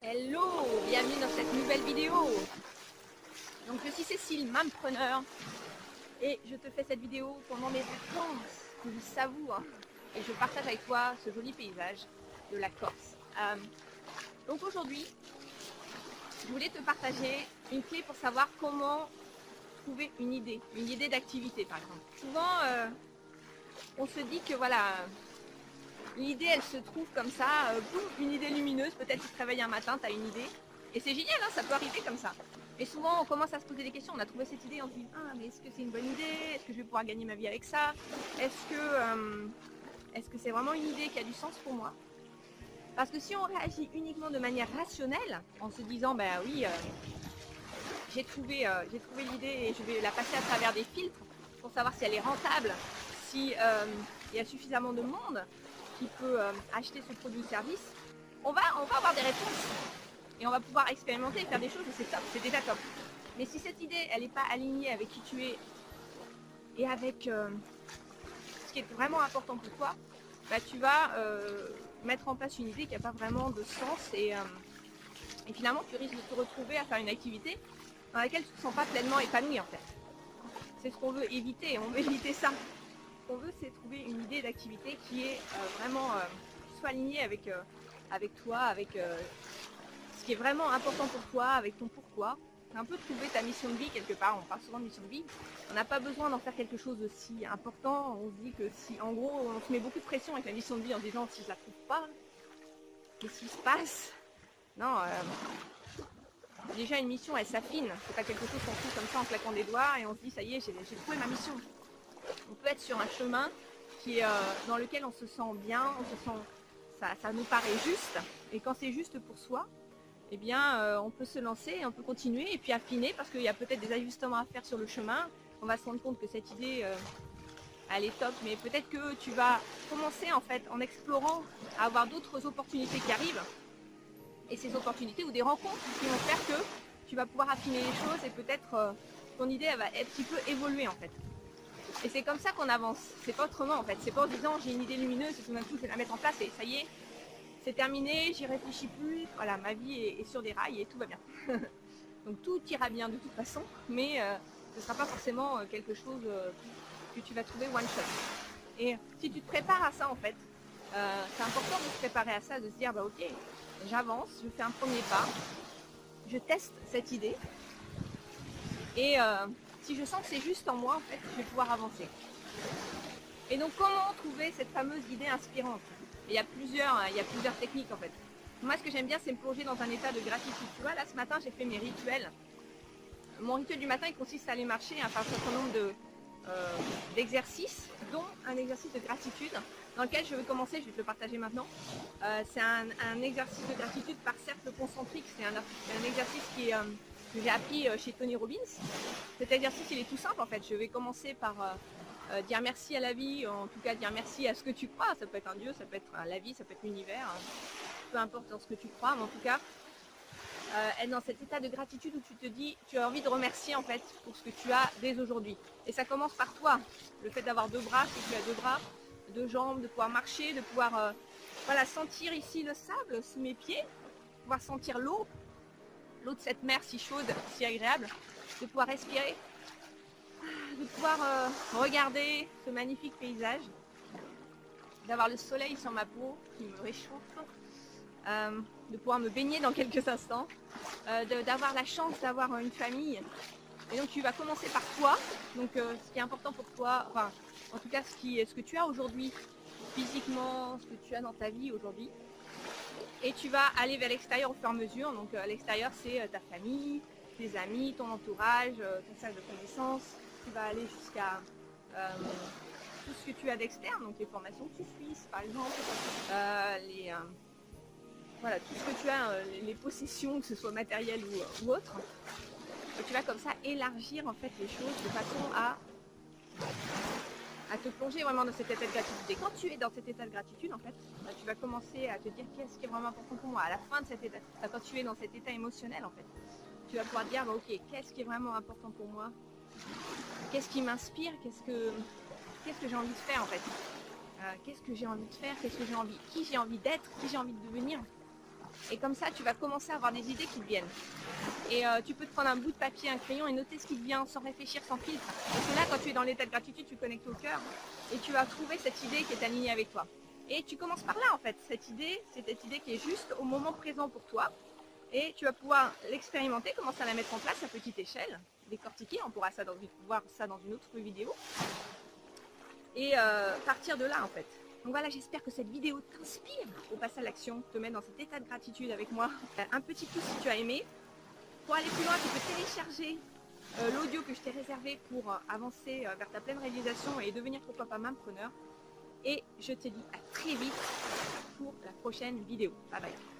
Hello, bienvenue dans cette nouvelle vidéo. Donc je suis Cécile, mampreneur, et je te fais cette vidéo pendant mes vacances que je savoure et je partage avec toi ce joli paysage de la Corse. Donc aujourd'hui, je voulais te partager une clé pour savoir comment trouver une idée d'activité par exemple. Souvent, on se dit que voilà, l'idée elle se trouve comme ça, boum, une idée lumineuse, peut-être tu te réveilles un matin, tu as une idée, et c'est génial, hein, ça peut arriver comme ça. Mais souvent on commence à se poser des questions, on a trouvé cette idée, on se dit ah mais est-ce que c'est une bonne idée, est-ce que je vais pouvoir gagner ma vie avec ça, est-ce que c'est vraiment une idée qui a du sens pour moi? Parce que si on réagit uniquement de manière rationnelle, en se disant ben oui, j'ai trouvé l'idée et je vais la passer à travers des filtres pour savoir si elle est rentable, si il y a suffisamment de monde qui peut acheter ce produit ou service, on va avoir des réponses et on va pouvoir expérimenter et faire des choses et c'est top, c'est déjà top. Mais si cette idée elle n'est pas alignée avec qui tu es et avec ce qui est vraiment important pour toi, bah, tu vas mettre en place une idée qui n'a pas vraiment de sens et finalement tu risques de te retrouver à faire une activité dans laquelle tu ne te sens pas pleinement épanoui en fait. C'est ce qu'on veut éviter, on veut éviter ça. Ce qu'on veut c'est trouver une idée d'activité qui est vraiment soit alignée avec toi, avec ce qui est vraiment important pour toi, avec ton pourquoi. C'est un peu trouver ta mission de vie quelque part, on parle souvent de mission de vie. On n'a pas besoin d'en faire quelque chose de si important, on se dit que si, en gros, on se met beaucoup de pression avec la mission de vie en disant si je la trouve pas, qu'est-ce qui se passe? Non, déjà une mission elle s'affine, c'est pas quelque chose qu'on trouve comme ça en claquant des doigts et on se dit ça y est, j'ai trouvé ma mission. On peut être sur un chemin qui est, dans lequel on se sent bien, ça nous paraît juste, et quand c'est juste pour soi, eh bien on peut se lancer, on peut continuer et puis affiner parce qu'il y a peut-être des ajustements à faire sur le chemin. On va se rendre compte que cette idée elle est top, mais peut-être que tu vas commencer en fait en explorant à avoir d'autres opportunités qui arrivent, et ces opportunités ou des rencontres qui vont faire que tu vas pouvoir affiner les choses et peut-être ton idée elle va un petit peu évoluer en fait. Et c'est comme ça qu'on avance, c'est pas autrement en fait, c'est pas en disant j'ai une idée lumineuse et tout d'un coup je vais la mettre en place et ça y est, c'est terminé, j'y réfléchis plus, voilà, ma vie est sur des rails et tout va bien. Donc tout ira bien de toute façon, mais ce ne sera pas forcément quelque chose que tu vas trouver one shot. Et si tu te prépares à ça en fait, c'est important de se préparer à ça, de se dire bah ok, j'avance, je fais un premier pas, je teste cette idée et si je sens que c'est juste en moi en fait, je vais pouvoir avancer. Et donc comment trouver cette fameuse idée inspirante? Il y a plusieurs techniques en fait. Moi ce que j'aime bien c'est me plonger dans un état de gratitude. Tu vois là ce matin j'ai fait mes rituels. Mon rituel du matin il consiste à aller marcher, à faire un certain nombre d'exercices, dont un exercice de gratitude dans lequel je vais commencer, je vais te le partager maintenant. C'est un exercice de gratitude par cercle concentrique, c'est un exercice que j'ai appris chez Tony Robbins. Cet exercice il est tout simple en fait, je vais commencer par dire merci à la vie, en tout cas dire merci à ce que tu crois, ça peut être un dieu, ça peut être la vie, ça peut être l'univers, hein. Peu importe dans ce que tu crois, mais en tout cas être dans cet état de gratitude où tu te dis, tu as envie de remercier en fait pour ce que tu as dès aujourd'hui. Et ça commence par toi, le fait d'avoir deux bras, si tu as deux bras, deux jambes, de pouvoir marcher, de pouvoir voilà, sentir ici le sable sous mes pieds, pouvoir sentir l'eau de cette mer si chaude, si agréable, de pouvoir respirer, de pouvoir regarder ce magnifique paysage, d'avoir le soleil sur ma peau qui me réchauffe, de pouvoir me baigner dans quelques instants, d'avoir la chance d'avoir une famille. Et donc tu vas commencer par toi, donc ce qui est important pour toi, enfin en tout cas ce que tu as aujourd'hui, physiquement, ce que tu as dans ta vie aujourd'hui. Et tu vas aller vers l'extérieur au fur et à mesure, donc l'extérieur c'est ta famille, tes amis, ton entourage, ton cercle de connaissances. Tu vas aller jusqu'à tout ce que tu as d'externe, donc les formations que tu suis par exemple, voilà, tout ce que tu as, les possessions, que ce soit matérielles ou autres. Et tu vas comme ça élargir en fait les choses de façon à te plonger vraiment dans cet état de gratitude. Et quand tu es dans cet état de gratitude, en fait, tu vas commencer à te dire qu'est-ce qui est vraiment important pour moi. À la fin de cet état, quand tu es dans cet état émotionnel, en fait, tu vas pouvoir te dire, bah, ok, qu'est-ce qui est vraiment important pour moi? Qu'est-ce qui m'inspire? Qu'est-ce que j'ai envie de faire en fait? Qu'est-ce que j'ai envie de faire? Qu'est-ce que j'ai envie? Qui j'ai envie d'être? Qui j'ai envie de devenir? Et comme ça, tu vas commencer à avoir des idées qui te viennent. Et tu peux te prendre un bout de papier, un crayon et noter ce qui te vient sans réfléchir, sans filtre. Parce que là, quand tu es dans l'état de gratitude, tu connectes au cœur et tu vas trouver cette idée qui est alignée avec toi. Et tu commences par là en fait, cette idée, c'est cette idée qui est juste au moment présent pour toi. Et tu vas pouvoir l'expérimenter, commencer à la mettre en place à petite échelle, décortiquer, on pourra voir ça dans une autre vidéo. Et partir de là en fait. Donc voilà, j'espère que cette vidéo t'inspire au passer à l'action, te mettre dans cet état de gratitude avec moi. Un petit pouce si tu as aimé. Pour aller plus loin, tu peux télécharger l'audio que je t'ai réservé pour avancer vers ta pleine réalisation et devenir pourquoi pas mampreneur. Et je te dis à très vite pour la prochaine vidéo. Bye bye.